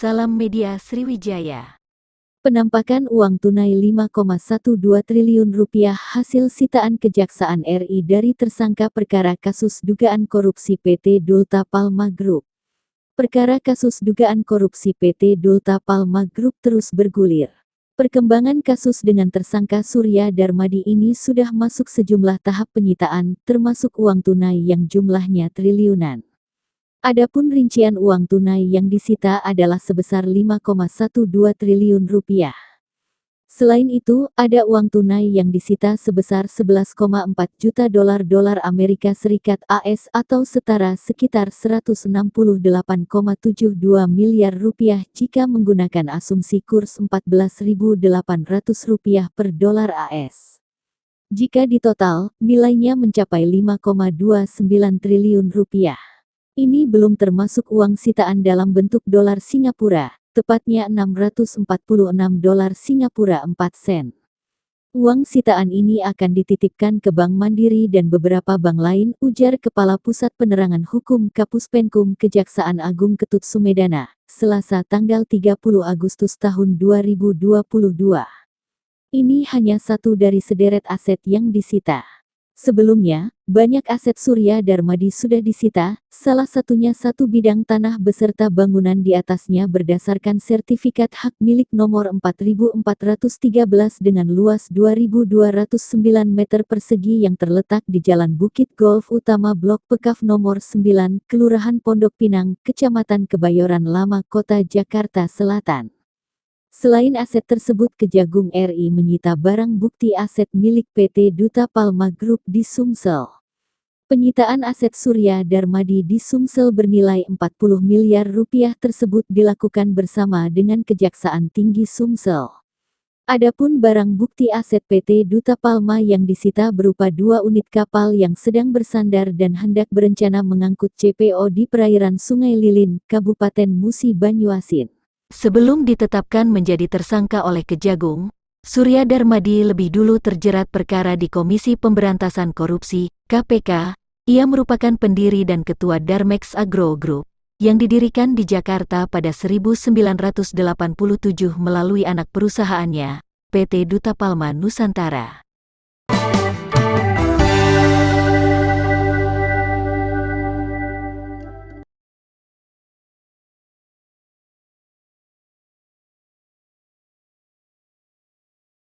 Salam Media Sriwijaya. Penampakan uang tunai Rp5,12 triliun hasil sitaan Kejaksaan RI dari tersangka perkara kasus dugaan korupsi PT Dulta Palma Group. Perkara kasus dugaan korupsi PT Dulta Palma Group terus bergulir. Perkembangan kasus dengan tersangka Surya Darmadi ini sudah masuk sejumlah tahap penyitaan, termasuk uang tunai yang jumlahnya triliunan. Adapun rincian uang tunai yang disita adalah sebesar Rp5,12 triliun. Selain itu, ada uang tunai yang disita sebesar 11,4 juta dolar Amerika Serikat AS atau setara sekitar Rp168,72 miliar jika menggunakan asumsi kurs Rp14.800 per dolar AS. Jika ditotal, nilainya mencapai Rp5,29 triliun. Ini belum termasuk uang sitaan dalam bentuk dolar Singapura, tepatnya 646 dolar Singapura 4 sen. Uang sitaan ini akan dititipkan ke Bank Mandiri dan beberapa bank lain, ujar Kepala Pusat Penerangan Hukum Kapuspenkum Kejaksaan Agung Ketut Sumedana, Selasa tanggal 30 Agustus tahun 2022. Ini hanya satu dari sederet aset yang disita. Sebelumnya, banyak aset Surya Darmadi sudah disita, salah satunya satu bidang tanah beserta bangunan di atasnya berdasarkan sertifikat hak milik nomor 4413 dengan luas 2209 meter persegi yang terletak di Jalan Bukit Golf Utama Blok Pekaf nomor 9, Kelurahan Pondok Pinang, Kecamatan Kebayoran Lama, Kota Jakarta Selatan. Selain aset tersebut, Kejagung RI menyita barang bukti aset milik PT Dulta Palma Group di Sumsel. Penyitaan aset Surya Darmadi di Sumsel bernilai Rp40 miliar tersebut dilakukan bersama dengan Kejaksaan Tinggi Sumsel. Adapun barang bukti aset PT Dulta Palma yang disita berupa 2 unit kapal yang sedang bersandar dan hendak berencana mengangkut CPO di perairan Sungai Lilin, Kabupaten Musi Banyuasin. Sebelum ditetapkan menjadi tersangka oleh Kejagung, Surya Darmadi lebih dulu terjerat perkara di Komisi Pemberantasan Korupsi, KPK. Ia merupakan pendiri dan ketua Darmex Agro Group, yang didirikan di Jakarta pada 1987 melalui anak perusahaannya, PT Dulta Palma Nusantara.